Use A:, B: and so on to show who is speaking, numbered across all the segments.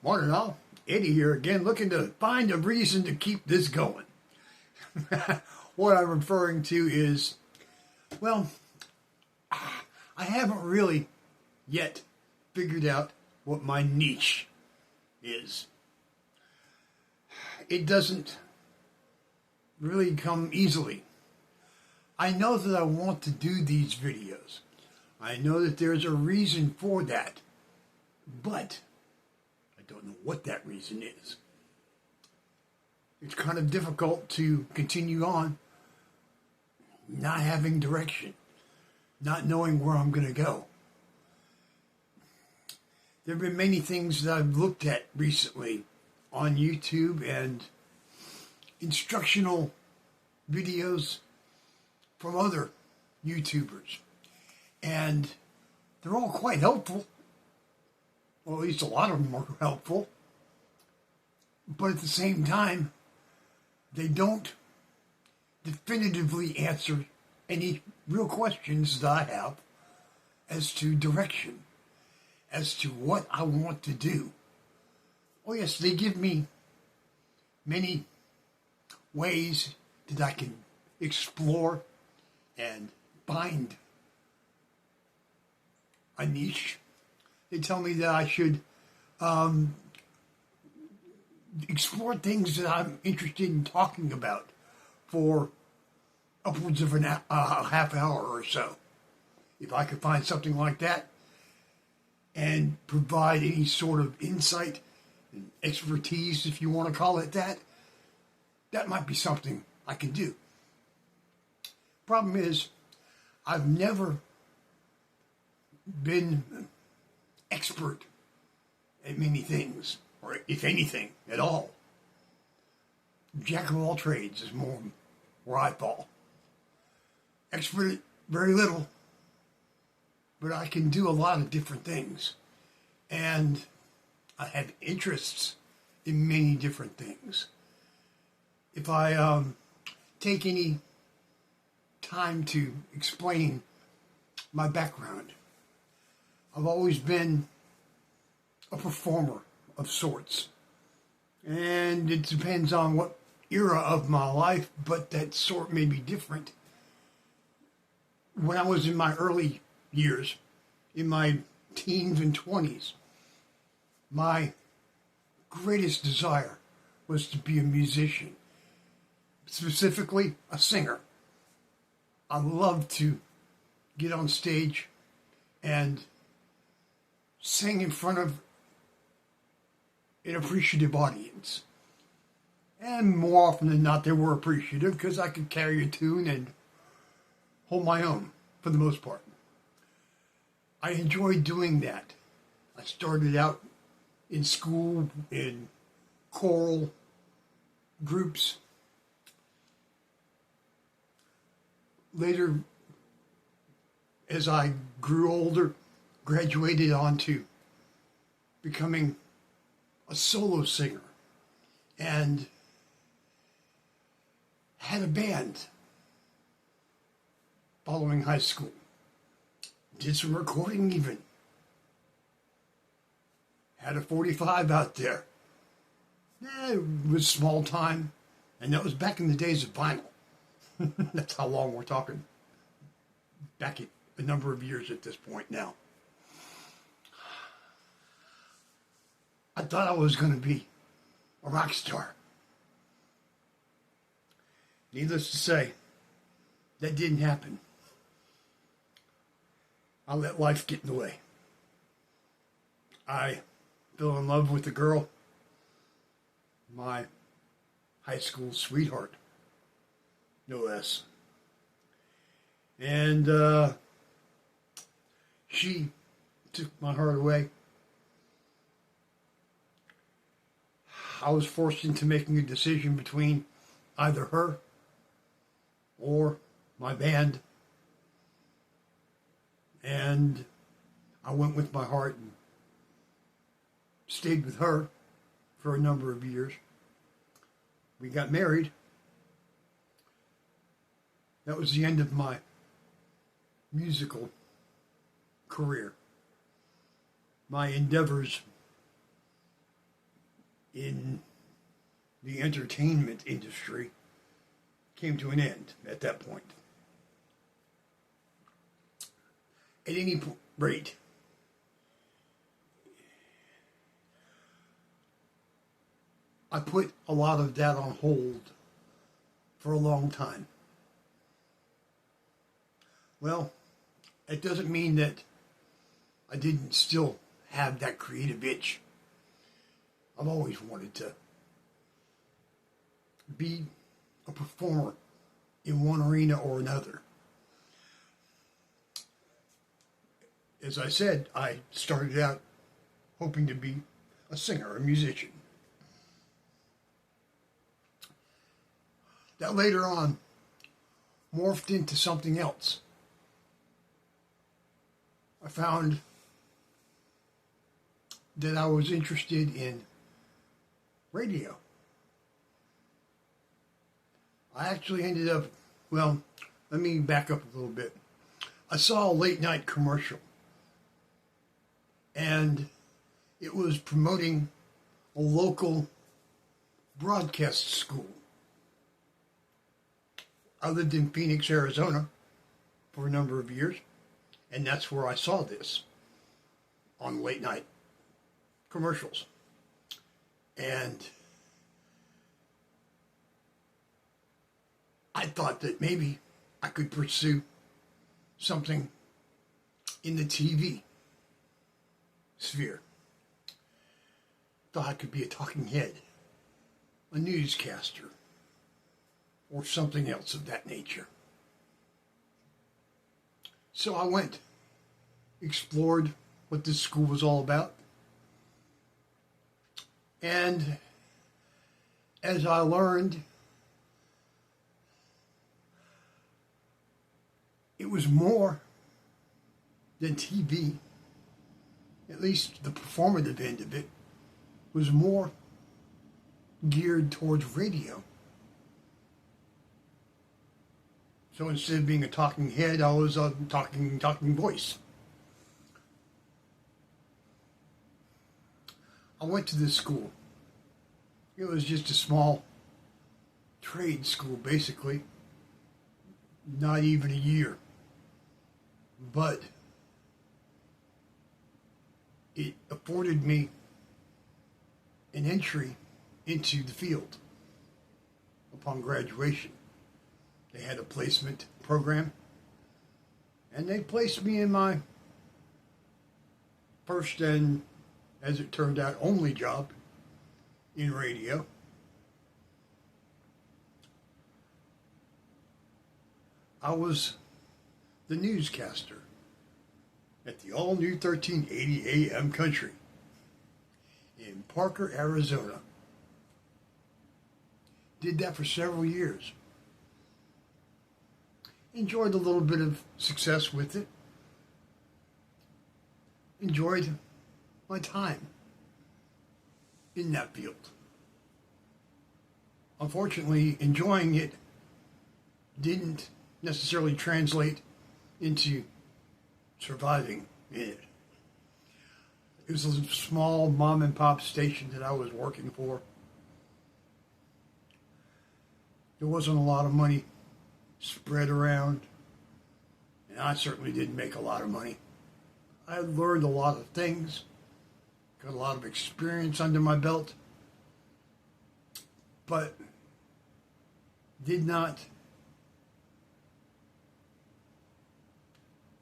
A: Morning all, Eddie here again, looking to find a reason to keep this going. What I'm referring to is, well, I haven't really yet figured out what my niche is. It doesn't really come easily. I know that I want to do these videos. I know that there's a reason for that, but I don't know what that reason is. It's kind of difficult to continue on not having direction, not knowing where I'm going to go. There have been many things that I've looked at recently on YouTube and instructional videos from other YouTubers. And they're all quite helpful. Well, at least a lot of them are helpful. But at the same time, they don't definitively answer any real questions that I have as to direction, as to what I want to do. Oh yes, they give me many ways that I can explore and find a niche. They tell me that I should explore things that I'm interested in talking about for upwards of a half hour or so. If I could find something like that and provide any sort of insight and expertise, if you want to call it that, that might be something I can do. Problem is, I've never been expert at many things, or if anything at all. Jack of all trades is more where I fall. Expert at very little, but I can do a lot of different things. And I have interests in many different things. If I take any time to explain my background, I've always been a performer of sorts. And it depends on what era of my life, but that sort may be different. When I was in my early years, in my teens and 20s, my greatest desire was to be a musician, specifically a singer. I loved to get on stage and sing in front of an appreciative audience. And more often than not, they were appreciative because I could carry a tune and hold my own for the most part. I enjoyed doing that. I started out in school in choral groups. Later, as I grew older, graduated onto becoming a solo singer and had a band following high school. Did some recording even. Had a 45 out there. It was small time, and that was back in the days of vinyl. That's how long we're talking. Back a number of years at this point now. I thought I was going to be a rock star. Needless to say, that didn't happen. I let life get in the way. I fell in love with a girl, my high school sweetheart, no less. And she took my heart away. I was forced into making a decision between either her or my band. And I went with my heart and stayed with her for a number of years. We got married. That was the end of my musical career. My endeavors in the entertainment industry came to an end at that point. At any rate, I put a lot of that on hold for a long time. Well, it doesn't mean that I didn't still have that creative itch. I've always wanted to be a performer in one arena or another. As I said, I started out hoping to be a singer, a musician. That later on morphed into something else. I found that I was interested in radio. I actually ended up, well, let me back up a little bit. I saw a late night commercial, and it was promoting a local broadcast school. I lived in Phoenix, Arizona for a number of years, and that's where I saw this on late night commercials. And I thought that maybe I could pursue something in the TV sphere. Thought I could be a talking head, a newscaster, or something else of that nature. So I went, explored what this school was all about, and as I learned, it was more than TV. At least the performative end of it was more geared towards radio. So instead of being a talking head, I was a talking voice. I went to this school. It was just a small trade school, basically. Not even a year. But it afforded me an entry into the field upon graduation. They had a placement program, and they placed me in my first and, as it turned out, only job in radio. I was the newscaster at the all-new 1380 AM Country in Parker, Arizona. Did that for several years. Enjoyed a little bit of success with it. Enjoyed my time in that field. Unfortunately, enjoying it didn't necessarily translate into surviving in it. It was a small mom and pop station that I was working for. There wasn't a lot of money spread around, and I certainly didn't make a lot of money. I learned a lot of things, got a lot of experience under my belt, but did not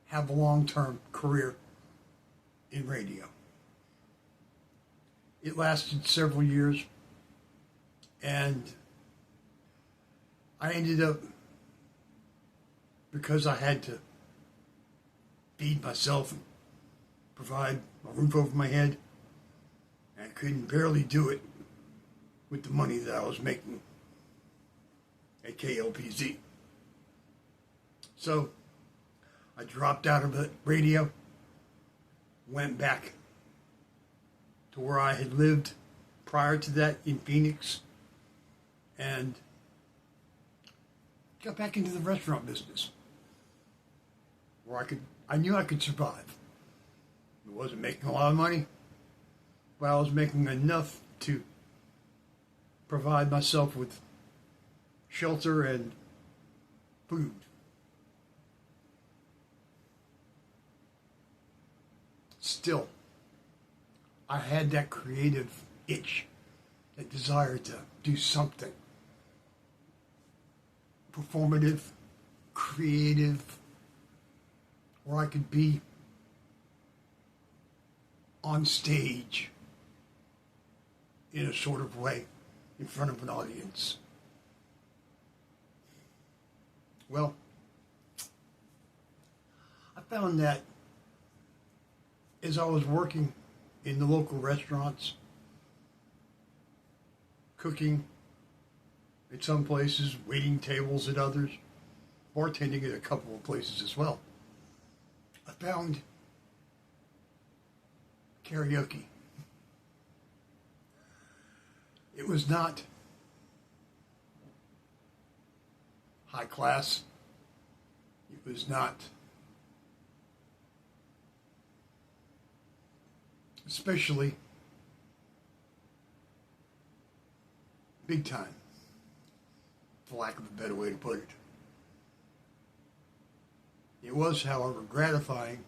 A: have a long-term career in radio. It lasted several years, and I ended up, because I had to feed myself and provide a roof over my head, and I couldn't barely do it with the money that I was making at KLPZ. So I dropped out of the radio, went back to where I had lived prior to that in Phoenix, and got back into the restaurant business, where I knew I could survive. I wasn't making a lot of money, but I was making enough to provide myself with shelter and food. Still, I had that creative itch, that desire to do something performative, creative, where I could be on stage in a sort of way in front of an audience. Well, I found that as I was working in the local restaurants, cooking at some places, waiting tables at others, bartending at a couple of places as well, I found karaoke. It was not high class. It was not especially big time, for lack of a better way to put it. It was, however, gratifying.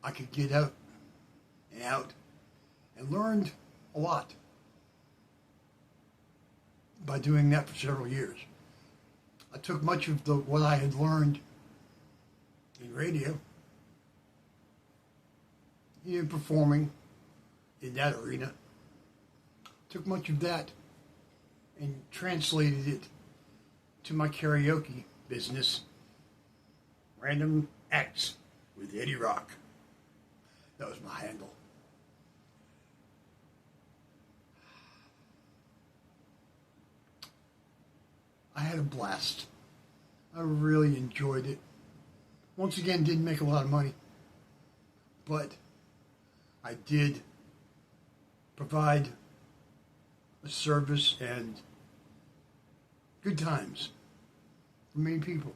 A: I could get up and out and learned a lot by doing that for several years. I took much of what I had learned in radio, in performing in that arena, took much of that and translated it to my karaoke business, Random Acts with Eddie Rock. That was my handle. I had a blast. I really enjoyed it. Once again, didn't make a lot of money, but I did provide a service and good times for many people.